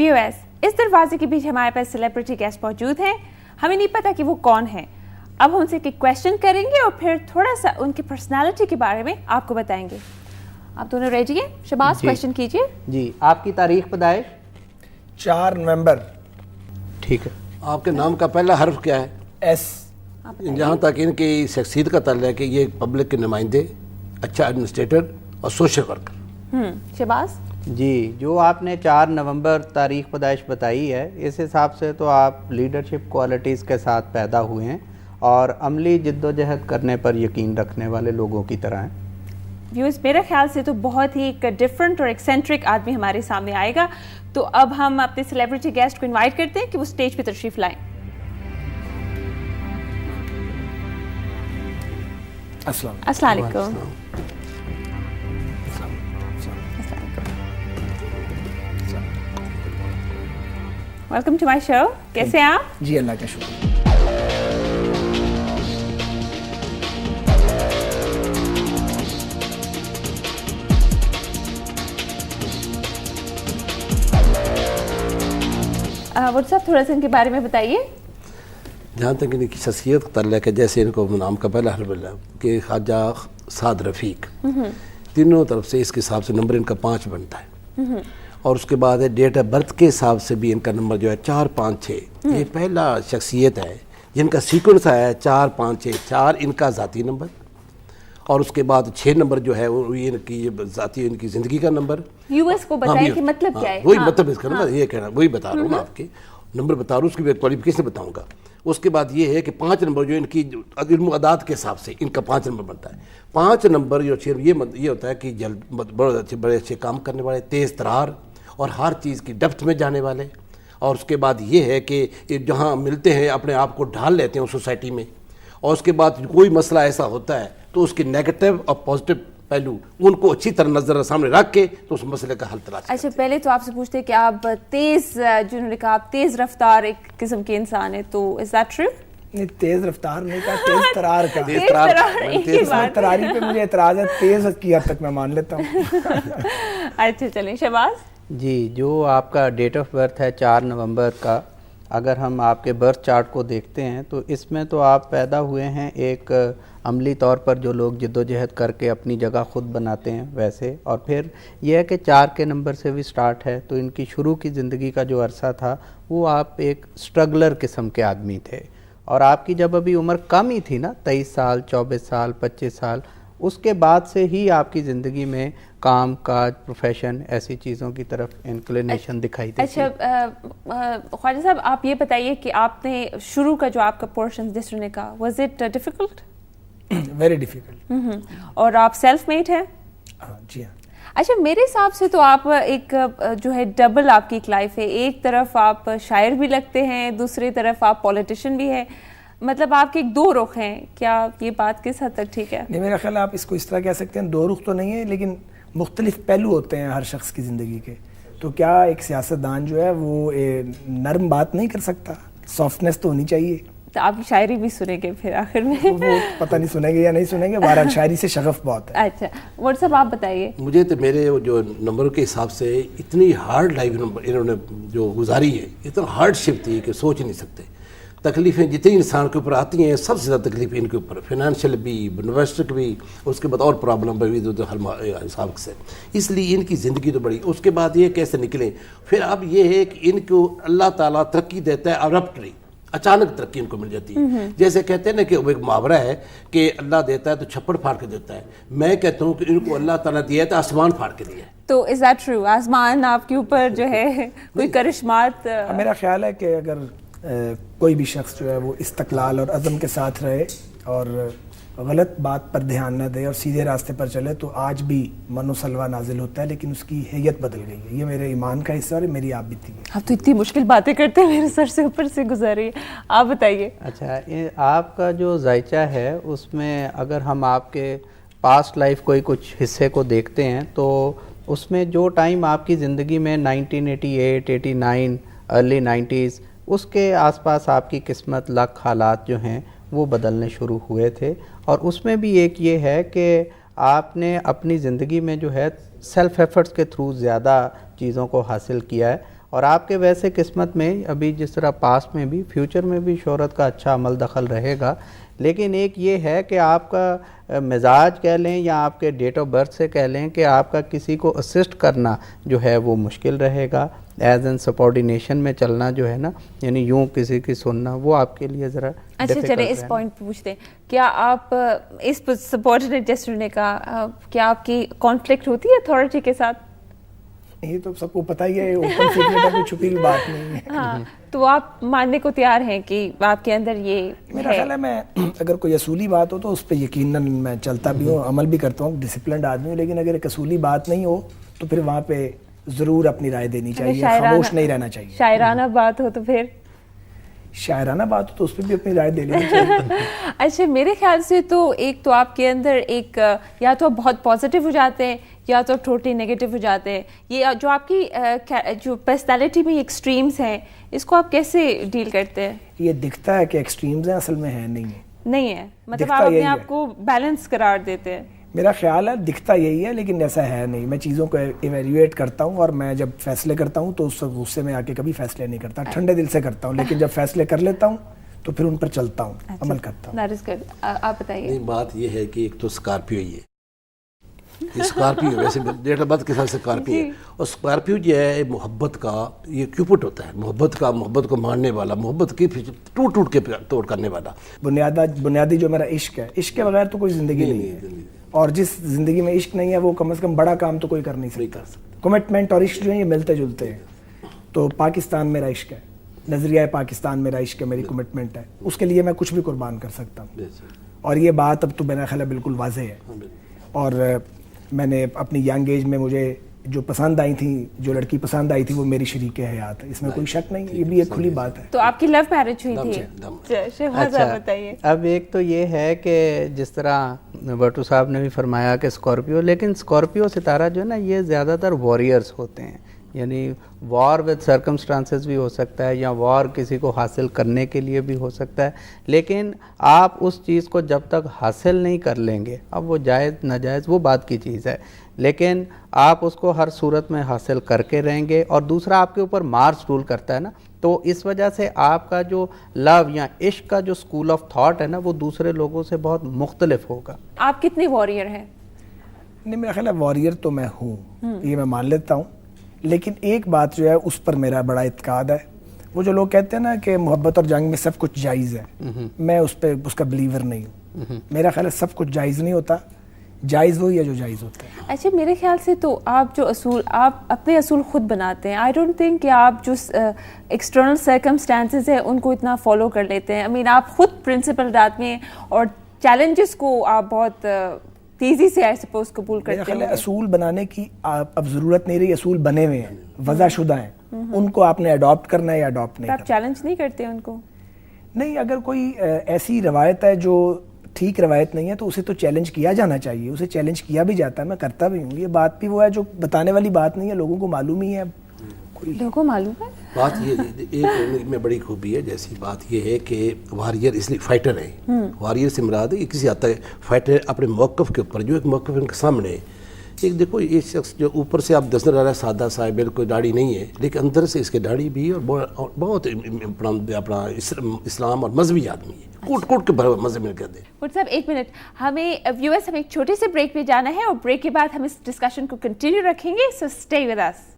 Viewers, इस दरवाजे के बीच हमारे पास सेलिब्रिटी गेस्ट मौजूद हैं. हमें नहीं पता कि वो कौन है. अब हम उनसे एक क्वेश्चन करेंगे और फिर थोड़ा सा उनकी पर्सनालिटी के बारे में आपको बताएंगे. आप दोनों रेडी हैं? शहबाज, क्वेश्चन कीजिए. जी, आपकी तारीख पैदाइश? 4 नवंबर. ठीक है. आपके नाम का पहला हर्फ क्या है? एस. जहाँ तक इनकी शख्सियत का ताल्लुक है कि ये पब्लिक के नुमाइंदे, अच्छा एडमिनिस्ट्रेटर और सोशल वर्कर. शहबाज जी, जो आपने 4 नवंबर तारीख पैदाइश बताई है, इस हिसाब से तो आप लीडरशिप क्वालिटीज़ के साथ पैदा हुए हैं और अमली जिद्दोजहद करने पर यकीन रखने वाले लोगों की तरह हैं. व्यूअर्स, मेरे ख्याल से तो बहुत ही एक डिफरेंट और एक्सेंट्रिक आदमी हमारे सामने आएगा. तो अब हम अपने सेलिब्रिटी गेस्ट को इनवाइट करते हैं कि वो स्टेज पे तशरीफ लाएं. अस्सलाम वालेकुम. Welcome to my show. कैसे हैं आप? जी, अल्लाह का शुक्र. व्हाट्सएप थोड़ा सा इनके बारे में बताइए. जहाँ तक इनकी शख्सियत का ताल्लुक है, जैसे इनको नाम का पहला हर्फ कि ख्वाजा साद रफ़ीक, तीनों तरफ से इसके हिसाब से नंबर इनका 5 बनता है. और उसके बाद है डेट ऑफ बर्थ के हिसाब से भी इनका नंबर जो है 4, 5, 6. ये पहला शख्सियत है जिनका सीक्वेंस आया है 4, 5, 6. 4 इनका ज़ाती नंबर और उसके बाद 6 नंबर जो है वो इनकी ज़ाती इनकी ज़िंदगी का नंबर. यूएस को बताएं कि मतलब क्या है. वही मतलब इसका नंबर ये कहना, वही बता रहा हूँ मैं, आपके नंबर बता रहा हूँ, उसकी क्वालिफिकेशन बताऊँगा. उसके बाद ये है कि 5 नंबर जो इनकी इल्म अदाद के हिसाब से इनका 5 नंबर बनता है. 5 नंबर जो ये होता है कि बड़े अच्छे काम करने वाले, तेज़ तरार और हर चीज़ की डेप्थ में जाने वाले. और उसके बाद ये है कि जहाँ मिलते हैं अपने आप को ढाल लेते हैं उस सोसाइटी में. और उसके बाद कोई मसला ऐसा होता है तो उसके नेगेटिव और पॉजिटिव पहलू उनको अच्छी तरह नजर सामने रख के तो उस मसले का हल तलाश. अच्छा, पहले तो आपसे पूछते हैं कि आप तेज, जिन्होंने कहा आप तेज रफ्तार एक किस्म के इंसान है, तो इज दैट ट्रू? नहीं, तेज रफ्तार नहीं कहा, तेज तरार का. तेज तरारी पे मुझे एतराज है, तेज की हद तक मैं मान लेता हूँ. अच्छा, चलें. शहबाज जी, जो आपका डेट ऑफ बर्थ है 4 नवंबर का, अगर हम आपके बर्थ चार्ट को देखते हैं तो इसमें तो आप पैदा हुए हैं एक अमली तौर पर जो लोग जिद्दोजहद करके अपनी जगह ख़ुद बनाते हैं वैसे. और फिर यह है कि 4 के नंबर से भी स्टार्ट है, तो इनकी शुरू की ज़िंदगी का जो अरसा था वो आप एक स्ट्रगलर किस्म के आदमी थे. और आपकी जब अभी उम्र कम ही थी ना, 23 साल, 24 साल, 25 साल, उसके बाद से ही आपकी ज़िंदगी में काम काज, प्रोफेशन, ऐसी चीज़ों की तरफ इंक्लिनेशन दिखाई देती. अच्छा, ख्वाजा साहब आप ये बताइए कि आपने शुरू का जो आपका पोर्शन जिस ने कहा, was it difficult? Very difficult. और आप सेल्फ मेड हैं? जी हाँ. अच्छा, मेरे हिसाब से तो आप एक जो है डबल आपकी एक लाइफ है. एक तरफ आप शायर भी लगते हैं, दूसरी तरफ आप पॉलिटिशियन भी हैं. मतलब आपके एक 2 रुख हैं. क्या ये बात किस हद तक ठीक है? नहीं, मेरा ख्याल आप इसको इस तरह कह सकते हैं, 2 रुख तो नहीं है, लेकिन मुख्तलिफ पहलू होते हैं हर शख्स की ज़िंदगी के. तो क्या एक सियासतदान जो है वो नरम बात नहीं कर सकता? सॉफ्टनेस तो होनी चाहिए. तो आपकी शायरी भी सुनेंगे फिर आखिर में? वो पता नहीं सुनेंगे या नहीं सुनेंगे, बहरहाल शायरी से शगफ बहुत है. अच्छा, व्हाट्सएप आप बताइए. मुझे तो मेरे जो नंबरों के हिसाब से इतनी हार्ड लाइफ इन्होंने जो गुजारी है, इतना हार्डशिप थी कि सोच नहीं सकते. तकलीफ़ें जितनी इंसान के ऊपर आती हैं, सबसे ज़्यादा तकलीफ इनके ऊपर, फिनंशियल भी, इन्वेस्टर भी, उसके बाद और प्रॉब्लम भी हिसाब से. इसलिए इनकी ज़िंदगी तो बड़ी. उसके बाद ये कैसे निकले, फिर अब ये है कि इनको अल्लाह ताला तरक्की देता है अब्रप्टली, अचानक तरक्की इनको मिल जाती है. जैसे कहते हैं ना कि वो एक मुहावरा है कि अल्लाह देता है तो छप्पड़ फाड़ के देता है. मैं कहता हूँ कि इनको अल्लाह ताला दिया है तो आसमान फाड़ के दिया है. तो इज दैट ट्रू? आसमान आपके ऊपर जो है कोई करिश्मात? मेरा ख्याल है कि अगर कोई भी शख्स जो है वो इस्तक़लाल और अज़म के साथ रहे और गलत बात पर ध्यान न दे और सीधे रास्ते पर चले तो आज भी मनो सलवा नाजिल होता है, लेकिन उसकी हैयत बदल गई है. ये मेरे ईमान का हिस्सा और मेरी आप भी थी. आप तो इतनी मुश्किल बातें करते हैं, मेरे सर से ऊपर से गुजरी. आप बताइए. अच्छा, आपका जो जायचा है उसमें अगर हम आपके पास्ट लाइफ कोई कुछ हिस्से को देखते हैं तो उसमें जो टाइम आपकी ज़िंदगी में 1988, 89, अर्ली 90s, उसके आसपास आपकी किस्मत, लक, हालात जो हैं वो बदलने शुरू हुए थे. और उसमें भी एक ये है कि आपने अपनी ज़िंदगी में जो है सेल्फ़ एफ़र्ट्स के थ्रू ज़्यादा चीज़ों को हासिल किया है اور آپ کے ویسے قسمت میں ابھی جس طرح پاسٹ میں بھی فیوچر میں بھی شہرت کا اچھا عمل دخل رہے گا، لیکن ایک یہ ہے کہ آپ کا مزاج کہہ لیں یا آپ کے ڈیٹ آف برتھ سے کہہ لیں کہ آپ کا کسی کو اسسٹ کرنا جو ہے وہ مشکل رہے گا، ایز این سپورڈینیشن میں چلنا جو ہے نا، یعنی یوں کسی کی سننا، وہ آپ کے لیے ذرا اچھا چلیں اس پوائنٹ پوچھتے ہیں، کیا آپ اس سپورڈینیٹ جیسے ہونے کا کیا آپ کی کانفلکٹ ہوتی ہے اتھارٹی کے ساتھ؟ یہ تو سب کو پتہ ہی ہے، اوپن سیکرٹ ہے، کوئی چھپی ہوئی بات نہیں ہے. ہاں تو آپ ماننے کو تیار ہیں کہ آپ کے اندر یہ میرا خیال ہے میں اگر کوئی اصولی بات ہو تو اس پہ یقیناً میں چلتا بھی ہوں، عمل بھی کرتا ہوں، ڈسپلنڈ آدمی ہوں، لیکن اگر ایک اصولی بات نہیں ہو تو پھر وہاں پہ ضرور اپنی رائے دینی چاہیے، خاموش نہیں رہنا چاہیے. شاعرانہ بات ہو تو پھر شاعرانہ بات ہو تو اس پہ بھی اپنی رائے دے لینی چاہیے. اچھا میرے خیال سے تو ایک تو آپ کے اندر ایک یا تو آپ بہت پازیٹیو ہو جاتے ہیں یا تو ٹوٹلی نیگیٹو ہو جاتے ہیں. یہ جو آپ کی جو پرسنالٹی میں ایکسٹریمز ہیں اس کو آپ کیسے ڈیل کرتے ہیں؟ یہ دکھتا ہے کہ ایکسٹریمز ہیں، اصل میں ہے نہیں ہے مطلب آپ اپنے آپ کو بیلنس قرار دیتے ہیں. میرا خیال ہے دکھتا یہی ہے لیکن ایسا ہے نہیں. میں چیزوں کو ایویلیویٹ کرتا ہوں اور میں جب فیصلے کرتا ہوں تو اس غصے میں آ کے کبھی فیصلے نہیں کرتا، ٹھنڈے دل سے کرتا ہوں، لیکن جب فیصلے کر لیتا ہوں تو پھر ان پر چلتا ہوں، عمل کرتا ہوں. آپ بتائیے. بات یہ ہے کہ ایک تو اسکارپیو ہی ہے، اسکارپیو ویسے ڈیٹ آف برتھ کے ساتھ اسکارپیو ہے، اور اسکارپیو جو ہے محبت کا یہ کیوپٹ ہوتا ہے، محبت کو ماننے والا، محبت کی ٹوٹ کے توڑ کرنے والا. بنیادی جو میرا عشق ہے، عشق کے بغیر تو کوئی زندگی نہیں ہے، اور جس زندگی میں عشق نہیں ہے وہ کم از کم بڑا کام تو کوئی کر نہیں سکتا. کمٹمنٹ اور عشق جو ہیں یہ ملتے جلتے ہیں. تو پاکستان میرا عشق ہے، نظریہ پاکستان میرا عشق ہے، میری کمٹمنٹ ہے، اس کے لیے میں کچھ بھی قربان کر سکتا ہوں. اور یہ بات اب تو میرا خیال ہے بالکل واضح ہے. اور میں نے اپنی ینگ ایج میں مجھے جو پسند آئی تھیں، جو لڑکی پسند آئی تھی وہ میری شریک حیات ہے، اس میں کوئی شک نہیں، یہ بھی ایک کھلی بات ہے. تو آپ کی لو میرج ہوئی تھی؟ اچھا بتائیے. اب ایک تو یہ ہے کہ جس طرح بٹو صاحب نے بھی فرمایا کہ اسکارپیو، لیکن اسکارپیو ستارہ جو ہے نا یہ زیادہ تر وارئرز ہوتے ہیں، یعنی وار ود سرکمسٹانسز بھی ہو سکتا ہے یا وار کسی کو حاصل کرنے کے لیے بھی ہو سکتا ہے، لیکن آپ اس چیز کو جب تک حاصل نہیں کر لیں گے، اب وہ جائز ناجائز وہ بات کی چیز ہے، لیکن آپ اس کو ہر صورت میں حاصل کر کے رہیں گے. اور دوسرا آپ کے اوپر مارس رول کرتا ہے نا، تو اس وجہ سے آپ کا جو لو یا عشق کا جو اسکول آف تھاٹ ہے نا وہ دوسرے لوگوں سے بہت مختلف ہوگا. آپ کتنے وارئر ہیں؟ نہیں میرا خیال ہے وارئر تو میں ہوں، یہ میں مان لیتا ہوں، لیکن ایک بات جو ہے اس پر میرا بڑا اعتقاد ہے. وہ جو لوگ کہتے ہیں نا کہ محبت اور جنگ میں سب کچھ جائز ہے، میں اس کا بلیور نہیں ہوں. میرا خیال ہے سب کچھ جائز نہیں ہوتا، جائز وہی ہے جو جائز ہوتا ہے. اچھا میرے خیال سے تو آپ جو اصول آپ اپنے اصول خود بناتے ہیں. آئی ڈونٹ تھنک کہ آپ جو ایکسٹرنل سرکمسٹانسز ہیں ان کو اتنا فالو کر لیتے ہیں. آپ خود پرنسپلڈ آدمی ہیں اور چیلنجز کو آپ بہت تیزی سے آئی سپوز قبول کرتے ہیں. اصول بنانے کی اب ضرورت نہیں رہی، اصول بنے ہوئے ہیں، وضع شدہ ہیں، ان کو آپ نے اڈاپٹ کرنا ہے یا اڈاپٹ نہیں. آپ چیلنج نہیں کرتے ان کو؟ نہیں، اگر کوئی ایسی روایت ہے جو ٹھیک روایت نہیں ہے تو اسے تو چیلنج کیا جانا چاہیے، اسے چیلنج کیا بھی جاتا ہے، میں کرتا بھی ہوں. یہ بات بھی وہ ہے جو بتانے والی بات نہیں ہے، لوگوں کو معلوم ہی ہے. لوگوں معلوم ہے بات یہ ایک میں بڑی خوبی ہے، جیسی بات یہ ہے کہ وارئر اس لیے فائٹر ہے. وارئر سے مراد ہے کسی حد تک فائٹر اپنے موقف کے اوپر، جو ایک موقف ان کے سامنے ہے. ایک دیکھو یہ شخص جو اوپر سے آپ نظر آ رہا ہے سادہ سا ہے، بالکل داڑھی نہیں ہے، لیکن اندر سے اس کے داڑھی بھی اور بہت اپنا اسلام اور مذہبی آدمی ہے، کوٹ کے مذہب میں کہتے ہیں. صاحب ایک منٹ، ہمیں ویورز ہمیں ایک چھوٹے سے بریک پہ جانا ہے اور بریک کے بعد ہم اس ڈسکشن کو کنٹینیو رکھیں گے. So stay with us.